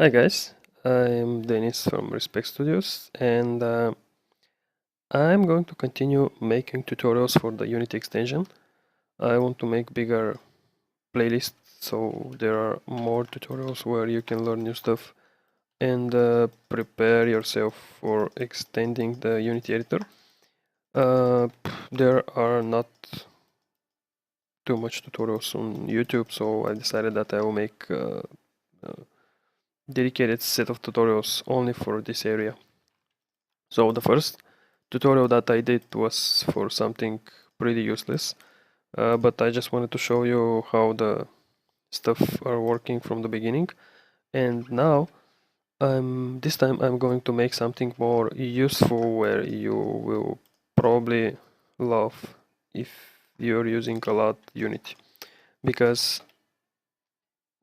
Hi guys, I'm Denis from Respect Studios and I'm going to continue making tutorials for the Unity extension. I want to make bigger playlists so there are more tutorials where you can learn new stuff and prepare yourself for extending the Unity editor. There are not too much tutorials on YouTube, so I decided that I will make a dedicated set of tutorials only for this area. So the first tutorial that I did was for something pretty useless, but I just wanted to show you how the stuff are working from the beginning. And now, this time I'm going to make something more useful where you will probably love if you're using a lot Unity, because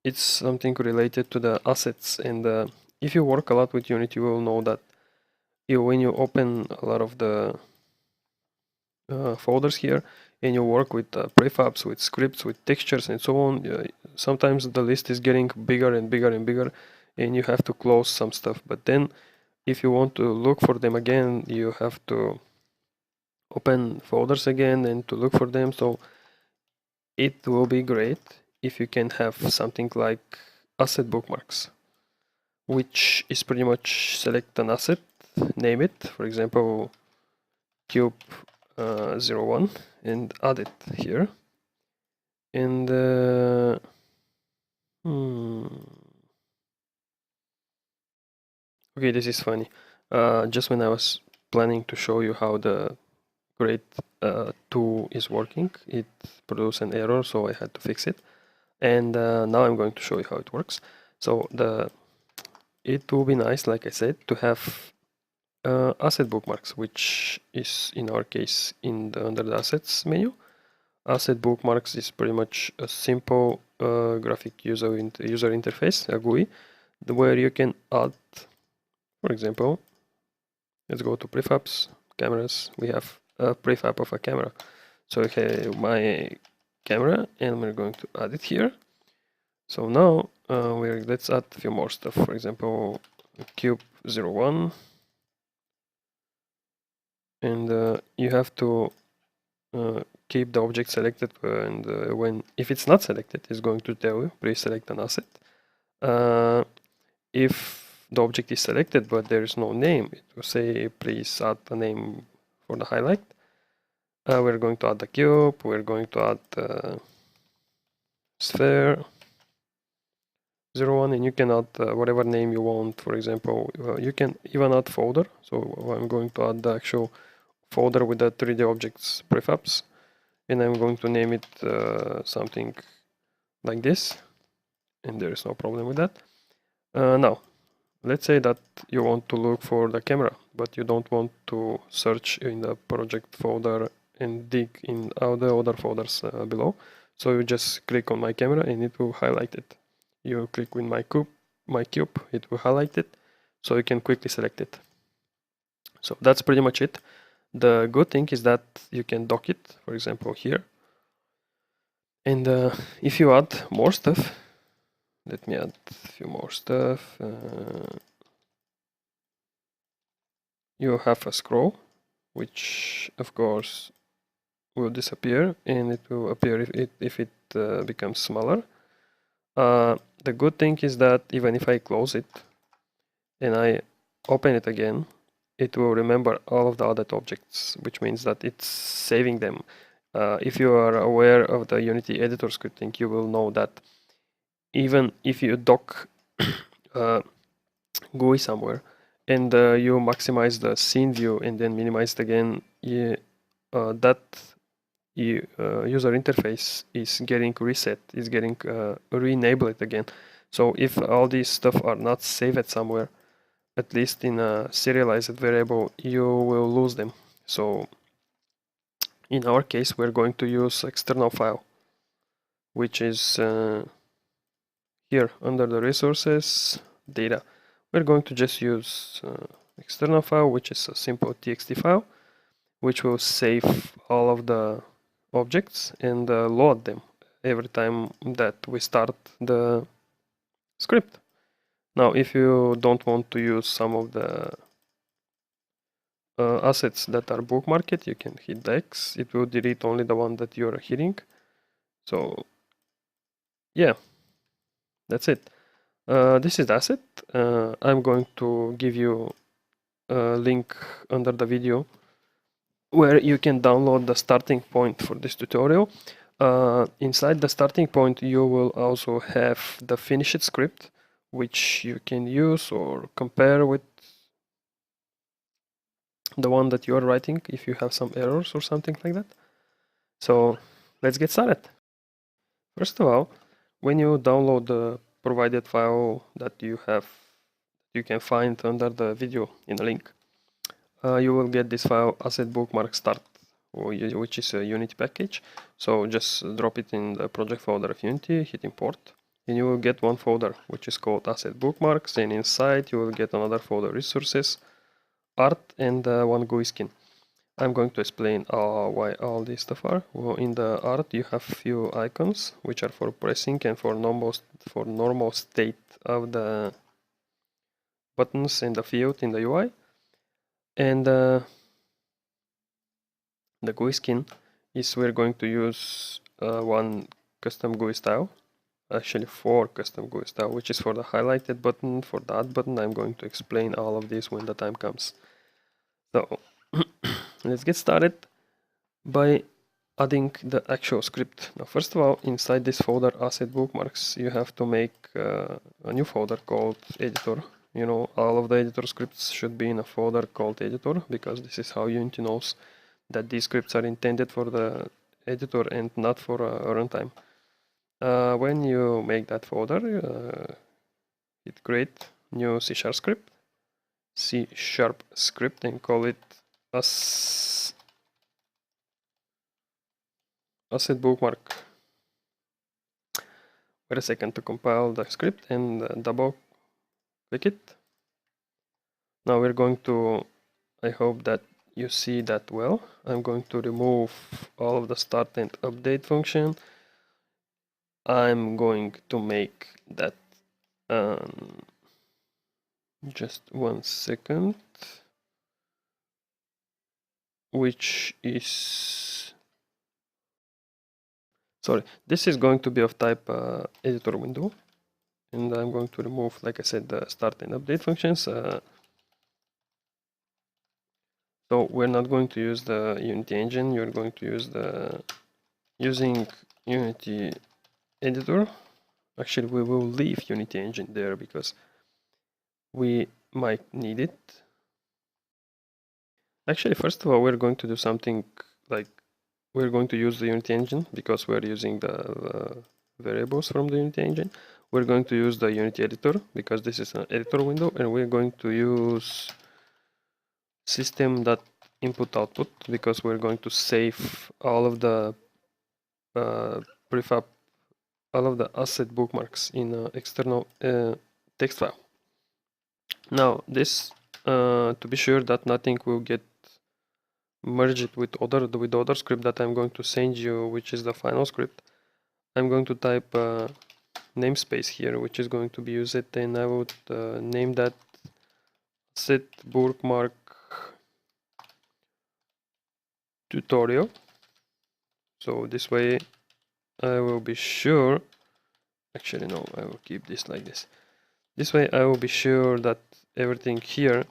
it's something related to the assets. And if you work a lot with Unity, you will know that when you open a lot of the folders here and you work with prefabs, with scripts, with textures and so on, sometimes the list is getting bigger and bigger and bigger and you have to close some stuff. But then if you want to look for them again, you have to open folders again and to look for them. So it will be great if you can have something like asset bookmarks, which is pretty much select an asset, name it, for example, cube 01, and add it here. And okay, this is funny. Just when I was planning to show you how the grade 2 is working, it produced an error, so I had to fix it. And now I'm going to show you how it works. So it will be nice, like I said, to have asset bookmarks, which is in our case under the assets menu. Asset bookmarks is pretty much a simple graphic user interface, a GUI, where you can add, for example, let's go to prefabs, cameras. We have a prefab of a camera. So I have my camera and we're going to add it here. So now let's add a few more stuff. For example, cube 01. And you have to keep the object selected, and if it's not selected, it's going to tell you please select an asset. If the object is selected but there is no name, it will say please add a name for the highlight. We're going to add the cube, we're going to add the sphere 01, and you can add whatever name you want. For example, you can even add folder. So I'm going to add the actual folder with the 3D objects prefabs, and I'm going to name it something like this, and there is no problem with that. Now, let's say that you want to look for the camera, but you don't want to search in the project folder and dig in all the other folders below. So you just click on my camera and it will highlight it. You click with my cube, it will highlight it, so you can quickly select it. So that's pretty much it. The good thing is that you can dock it, for example, here. And if you add more stuff, let me add a few more stuff. You have a scroll, which of course will disappear, and it will appear if it becomes smaller. The good thing is that even if I close it and I open it again, it will remember all of the other objects, which means that it's saving them. If you are aware of the Unity editor scripting, you will know that even if you dock GUI somewhere and you maximize the scene view and then minimize it again, that user interface is getting reset, is getting re-enabled again. So if all these stuff are not saved somewhere, at least in a serialized variable, you will lose them. So in our case, we're going to use external file, which is here under the resources, data. We're going to just use external file, which is a simple txt file, which will save all of the objects and load them every time that we start the script. Now, if you don't want to use some of the assets that are bookmarked, you can hit the X. It will delete only the one that you're hitting. So yeah, that's it. This is the asset. I'm going to give you a link under the video where you can download the starting point for this tutorial. Inside the starting point, you will also have the finished script, which you can use or compare with the one that you are writing if you have some errors or something like that. So let's get started. First of all, when you download the provided file that you have, you can find under the video in the link, you will get this file asset bookmark start, which is a Unity package. So just drop it in the project folder of Unity, hit import, and you will get one folder which is called asset bookmarks, and inside you will get another folder resources, art, and one GUI skin. I'm going to explain why all these stuff are. Well, in the art you have few icons which are for pressing and for normal state of the buttons and the field in the UI. And the GUI skin is we're going to use one custom GUI style, actually 4 custom GUI style, which is for the highlighted button, for the add button. I'm going to explain all of this when the time comes. So let's get started by adding the actual script. Now, first of all, inside this folder asset bookmarks, you have to make a new folder called editor. You know, all of the editor scripts should be in a folder called editor, because this is how Unity knows that these scripts are intended for the editor and not for runtime. When you make that folder, hit create new C# script, and call it asset bookmark. Wait a second to compile the script and double click it. Now we're going to, I hope that you see that well. I'm going to remove all of the start and update function. I'm going to make that just 1 second, which is, sorry, this is going to be of type editor window, and I'm going to remove, like I said, the start and update functions. So we're not going to use the Unity engine, you're going to use using Unity editor. Actually, we will leave Unity engine there because we might need it. Actually, first of all, we're going to do something like, we're going to use the Unity engine because we're using the variables from the Unity engine. We're going to use the Unity editor because this is an editor window, and we're going to use system.input-output because we're going to save all of the prefab, all of the asset bookmarks in an external text file. Now this, to be sure that nothing will get merged with other script that I'm going to send you, which is the final script, I'm going to type namespace here, which is going to be used, and I would name that asset bookmark tutorial. So this way I will be sure, actually no, I will keep this like this. This way I will be sure that everything here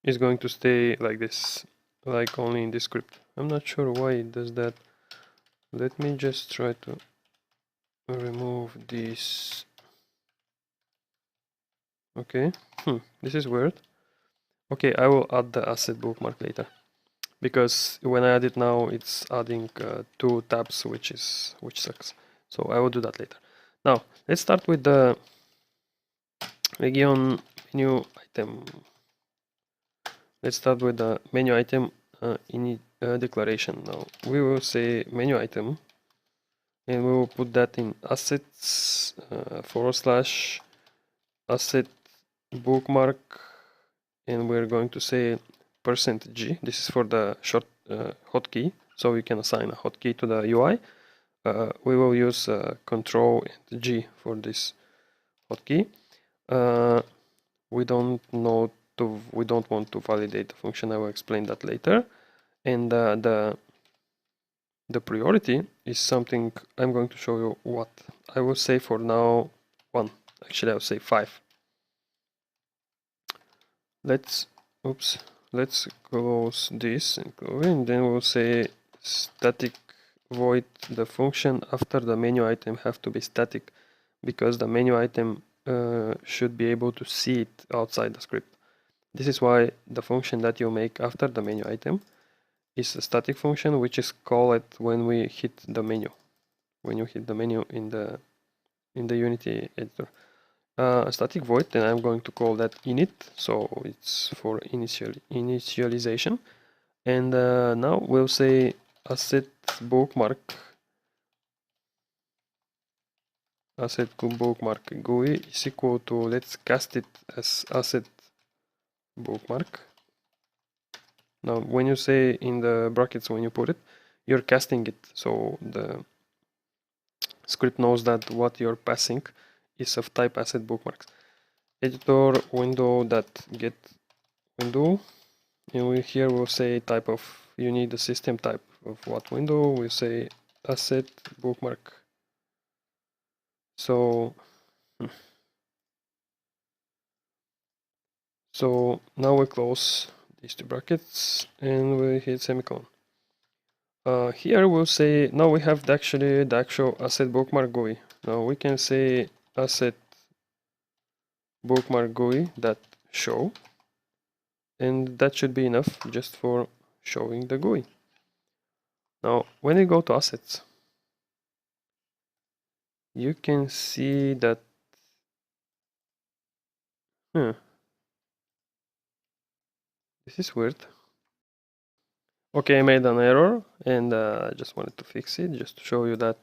is going to stay like this, like only in this script. I'm not sure why it does that. Let me just try to remove this. Okay, this is weird. Okay, I will add the asset bookmark later, because when I add it now, it's adding 2 tabs, which sucks. So I will do that later. Now let's start with the region menu item. Let's start with the menu item in declaration. Now we will say menu item, and we will put that in assets / asset bookmark, and we're going to say %G. This is for the short hotkey so you can assign a hotkey to the UI. We will use Control and G for this hotkey. We don't want to validate the function. I will explain that later. And the priority is something I'm going to show you what. I will say for now 1. Actually, I'll say 5. Let's close this and then we'll say static void. The function after the menu item have to be static because the menu item should be able to see it outside the script. This is why the function that you make after the menu item is a static function, which is called when we hit the menu. When you hit the menu in the Unity editor. A static void, then I'm going to call that init, so it's for initialization. And now we'll say asset bookmark GUI is equal to, let's cast it as asset bookmark. Now when you say in the brackets, when you put it, you're casting it, so the script knows that what you're passing is of type asset bookmarks. Editor window that get window, and here we'll say type of, you need the system type of what window. We say asset bookmark. So now we close these two brackets and we hit semicolon. Here we'll say, now we have the actual asset bookmark GUI. Now we can say asset bookmark GUI that show, and that should be enough just for showing the GUI. Now when you go to assets, you can see that this is weird. Okay, I made an error and I just wanted to fix it just to show you that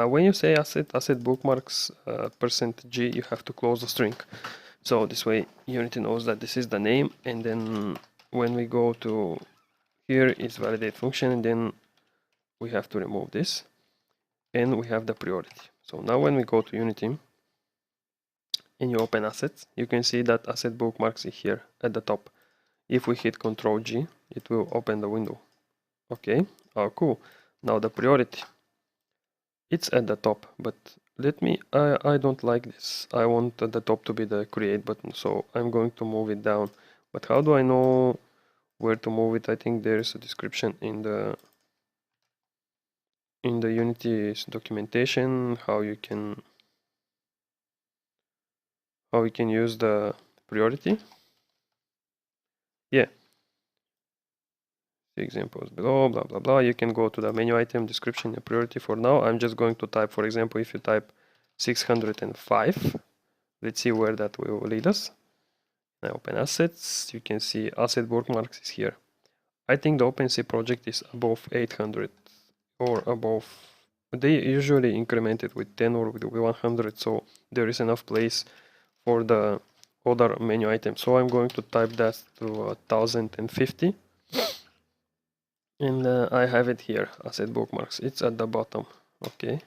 when you say asset bookmarks %G, you have to close the string. So this way Unity knows that this is the name, and then when we go to here is validate function, and then we have to remove this and we have the priority. So now when we go to Unity and you open assets, you can see that asset bookmarks is here at the top. If we hit Ctrl G, it will open the window. Okay, oh cool. Now the priority, it's at the top, but I don't like this. I want at the top to be the create button, so I'm going to move it down. But how do I know where to move it? I think there is a description in the Unity's documentation how you can use the priority. Yeah, the examples below, blah blah blah. You can go to the menu item description and priority. For now I'm just going to type, for example, if you type 605, let's see where that will lead us. I open assets, you can see asset bookmarks is here. I think the OpenSea project is above 800 or above. They usually increment it with 10 or with 100, so there is enough place for the other menu items. So I'm going to type that to 1050. And I have it here, asset bookmarks. It's at the bottom. Okay.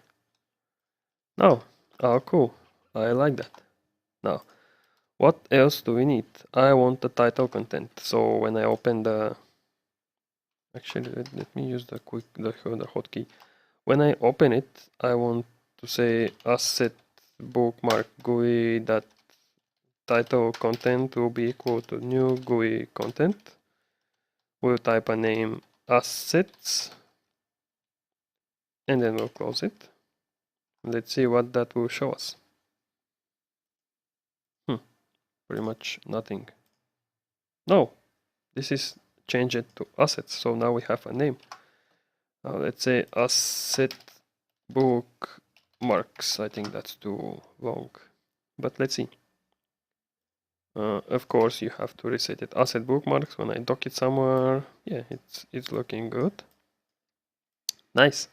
Now, oh cool. I like that. Now, what else do we need? I want the title content. So when I open the, actually let me use the hotkey. When I open it, I want to say asset bookmark GUI that title content will be equal to new GUI content. We'll type a name assets and then we'll close it. Let's see what that will show us. Pretty much nothing. No, this is change it to assets, so now we have a name. Now let's say asset bookmarks. I think that's too long, but let's see. Of course you have to reset it. Asset bookmarks, when I dock it somewhere, yeah, it's looking good. Nice.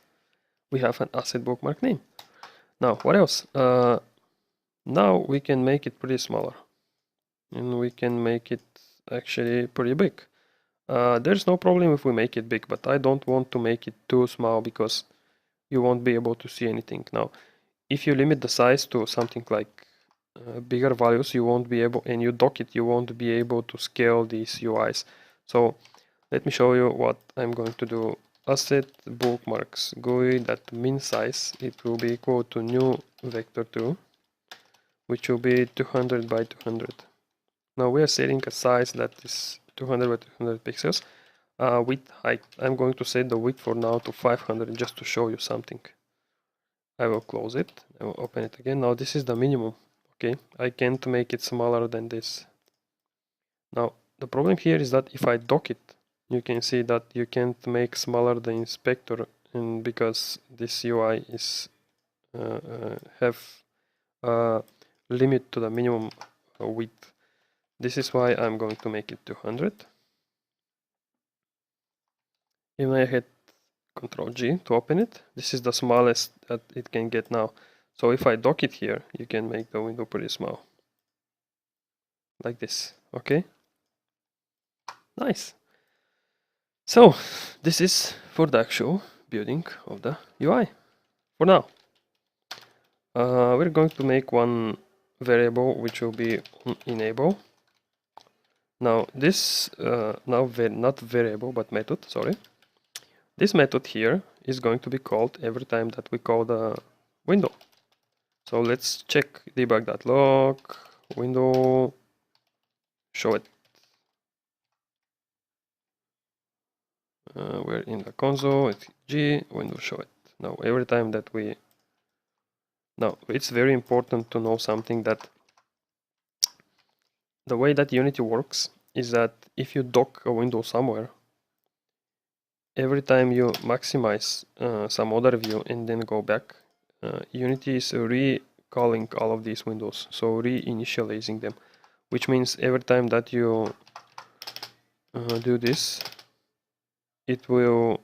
We have an asset bookmark name. Now what else? Now we can make it pretty smaller, and we can make it actually pretty big. There's no problem if we make it big, but I don't want to make it too small because you won't be able to see anything. Now, if you limit the size to something like bigger values, you won't be able, and you dock it, you won't be able to scale these UIs. So let me show you what I'm going to do. Asset bookmarks GUI that min size, it will be equal to new vector2, which will be 200 by 200. Now we are setting a size that is 200 by 200 pixels. Width height, I'm going to set the width for now to 500 just to show you something. I will close it, I will open it again. Now this is the minimum, okay? I can't make it smaller than this. Now the problem here is that if I dock it, you can see that you can't make smaller the inspector, and because this UI is have a limit to the minimum width. This is why I'm going to make it 200. If I hit Ctrl G to open it, this is the smallest that it can get now. So if I dock it here, you can make the window pretty small. Like this, okay? Nice. So this is for the actual building of the UI for now. We're going to make one variable which will be enable. Now this not variable but method, sorry. This method here is going to be called every time that we call the window. So let's check debug.log window show it. We're in the console, it's G, window show it. Now every time that now it's very important to know something, that the way that Unity works is that if you dock a window somewhere, every time you maximize some other view and then go back, Unity is recalling all of these windows, so reinitializing them, which means every time that you do this, it will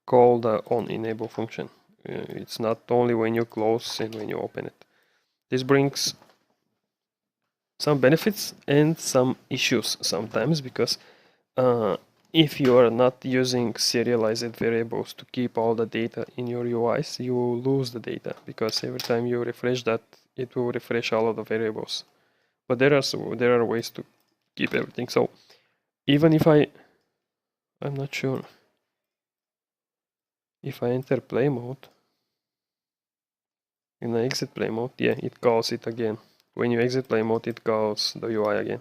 call the onEnable function. It's not only when you close and when you open it. This brings some benefits and some issues sometimes, because if you are not using serialized variables to keep all the data in your UIs, you will lose the data, because every time you refresh that, it will refresh all of the variables. But there are ways to keep everything. So even if I'm not sure if I enter play mode, in the exit play mode, yeah, it calls it again. When you exit play mode, it calls the UI again.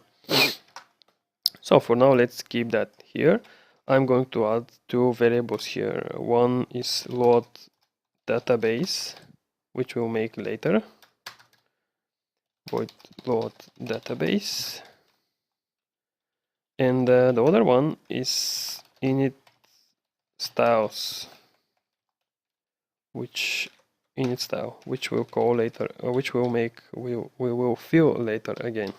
So for now, let's keep that here. I'm going to add two variables here. One is load database, which we'll make later. Void load database. And the other one is init styles, which init style, which we'll call later, which we will fill later again.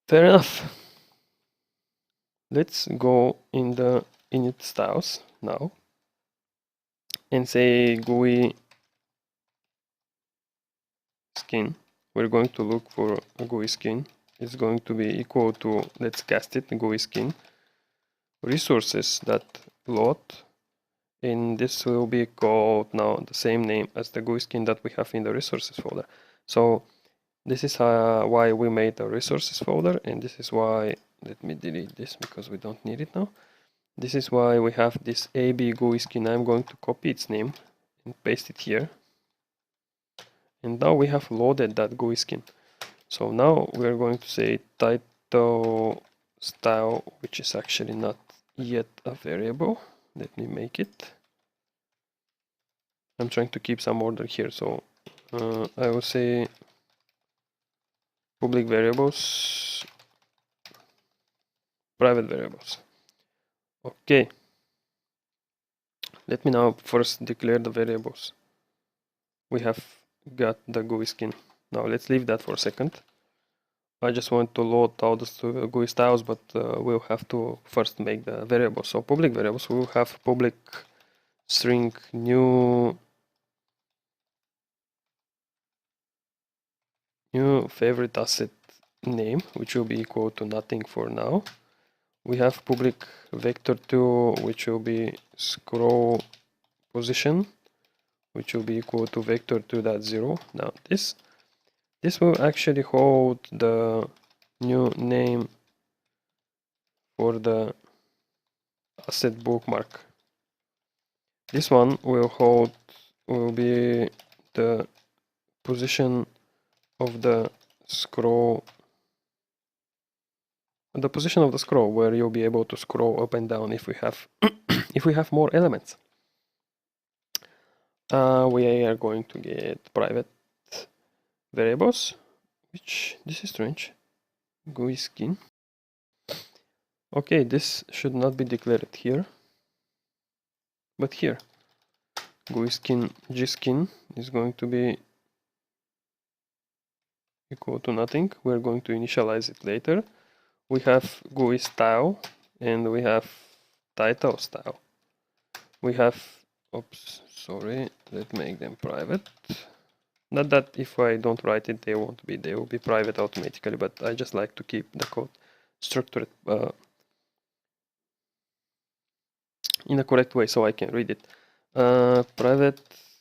Fair enough. Let's go in the init styles now and say GUI skin. We're going to look for a GUI skin. It's going to be equal to, let's cast it, GUI skin resources that load, and this will be called now the same name as the GUI skin that we have in the resources folder. So this is why we made the resources folder, and this is why, let me delete this because we don't need it now. This is why we have this AB GUI skin. I'm going to copy its name and paste it here. And now we have loaded that GUI skin. So now we're going to say title style, which is actually not yet a variable. Let me make it. I'm trying to keep some order here, so I will say public variables, private variables. Okay. Let me now first declare the variables. We have got the GUI skin. Now let's leave that for a second. I just want to load all the GUI styles, but we'll have to first make the variables. So public variables, we will have public string new new favorite asset name, which will be equal to nothing for now. We have public vector2, which will be scroll position, which will be equal to vector2.0. Now this will actually hold the new name for the asset bookmark. This one will be the position of the scroll, where you'll be able to scroll up and down if we have if we have more elements. We are going to get private variables, which this is strange. GUI skin. Okay, this should not be declared here, but here GUI skin gskin is going to be equal to nothing. We're going to initialize it later. We have GUI style and we have title style. We have, oops, sorry, let's make them private. Not that if I don't write it, they will be private automatically, but I just like to keep the code structured in a correct way so I can read it. Private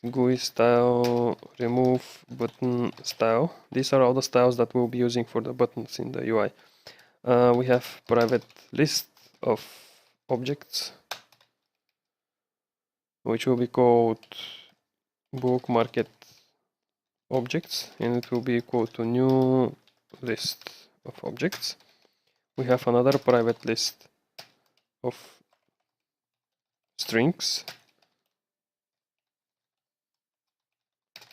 GUI style, remove button style. These are all the styles that we'll be using for the buttons in the UI. We have private list of objects, which will be called bookmark objects, and it will be equal to new list of objects. We have another private list of strings,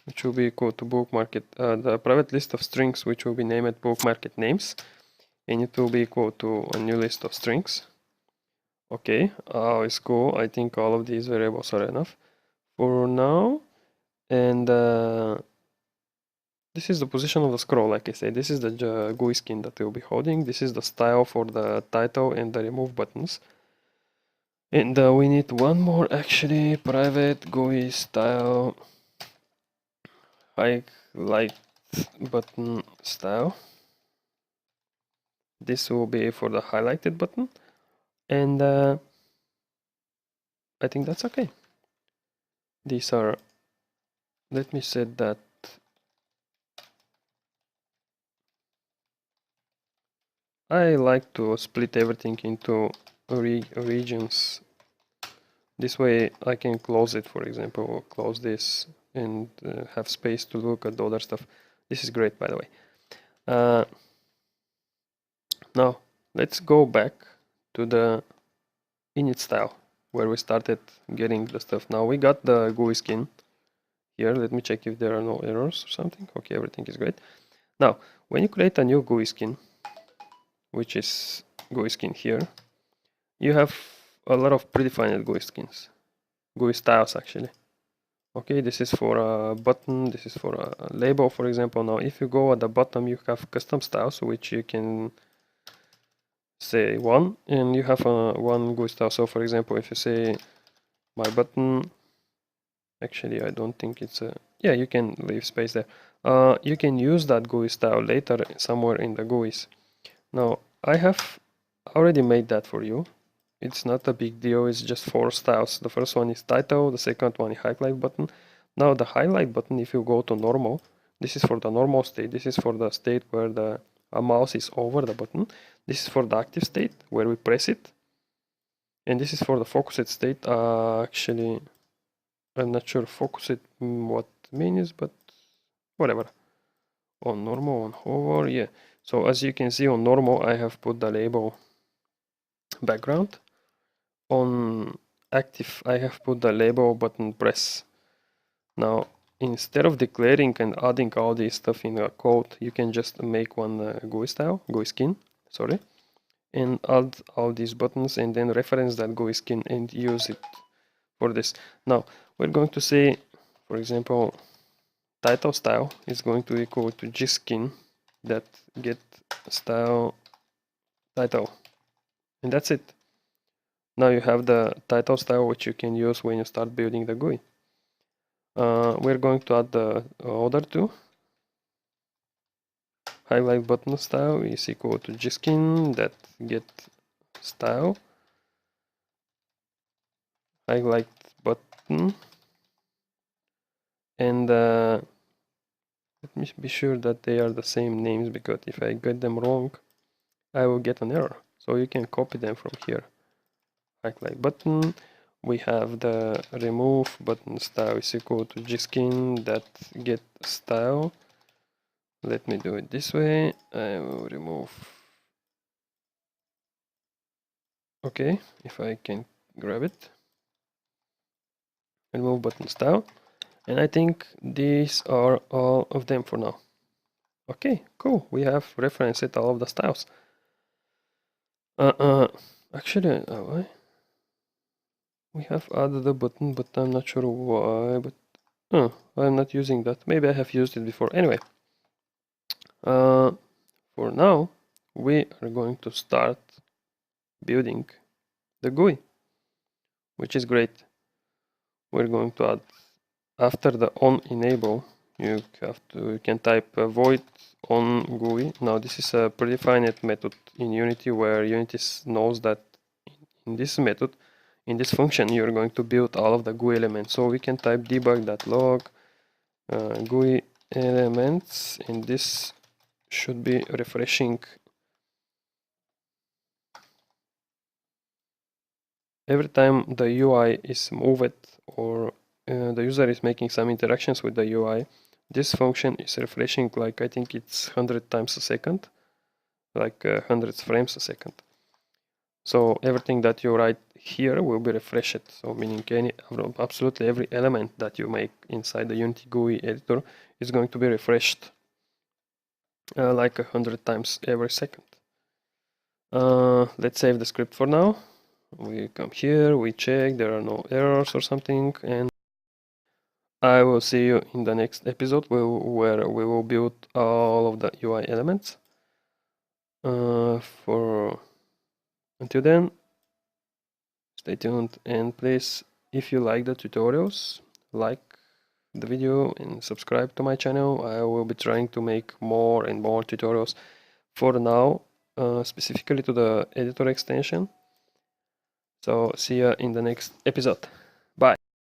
which will be equal to bookmark the private list of strings, which will be named bookmark names, and it will be equal to a new list of strings. Okay, it's cool. I think all of these variables are enough for now. And this is the position of the scroll, like I said. This is the GUI skin that we'll be holding. This is the style for the title and the remove buttons. And we need one more, actually, private GUI style highlight button style. This will be for the highlighted button. And I think that's okay. These are, let me set that. I like to split everything into regions. This way I can close it, for example, or close this and have space to look at the other stuff. This is great, by the way. Now let's go back to the init style where we started getting the stuff. Now we got the GUI skin here. Let me check if there are no errors or something. Okay, everything is great. Now when you create a new GUI skin, which is GUI skin here, you have a lot of predefined GUI skins, GUI styles actually. Okay, this is for a button, this is for a label, for example. Now if you go at the bottom, you have custom styles, which you can say one, and you have one GUI style. So for example, if you say my button, actually I don't think it's a, yeah, you can leave space there. You can use that GUI style later somewhere in the GUIs. Now I have already made that for you. It's not a big deal, it's just 4 styles. The first one is title, the second one is highlight button. Now the highlight button, if you go to normal, this is for the normal state, this is for the state where the mouse is over the button. This is for the active state, where we press it. And this is for the focused state. Actually, I'm not sure focused what means, but whatever. On normal, on hover, yeah. So as you can see on normal, I have put the label background. On active, I have put the label button press. Now, instead of declaring and adding all this stuff in a code, you can just make one GUI skin, sorry, and add all these buttons and then reference that GUI skin and use it for this. Now, we're going to say, for example, title style is going to equal to gskin that get style title, and that's it. Now you have the title style, which you can use when you start building the GUI. We're going to add the other two. highlight button style is equal to gskin that get style highlight button, and let me be sure that they are the same names, because if I get them wrong I will get an error. So you can copy them from here. Highlight button, we have the remove button style is equal to gskin that get style. Let me do it this way. I will remove. Okay, if I can grab it. Remove button style. And I think these are all of them for now. Okay, cool. We have referenced all of the styles. Actually, we have added a button, but I'm not sure why. But I'm not using that. Maybe I have used it before. Anyway, for now, we are going to start building the GUI, which is great. We're going to add, after the on enable, you can type void on GUI. Now this is a predefined method in Unity, where Unity knows that in this method, in this function, you're going to build all of the GUI elements. So we can type debug.log GUI elements, and this should be refreshing every time the UI is moved, or the user is making some interactions with the UI. This function is refreshing, like I think it's 100 times a second, like 100 frames a second. So everything that you write here will be refreshed. So meaning absolutely every element that you make inside the Unity GUI editor is going to be refreshed like 100 times every second. Let's save the script for now. We come here, we check there are no errors or something, and I will see you in the next episode where we will build all of the UI elements. Until then, stay tuned, and please, if you like the tutorials, like the video and subscribe to my channel. I will be trying to make more and more tutorials for now, specifically to the editor extension. So see you in the next episode.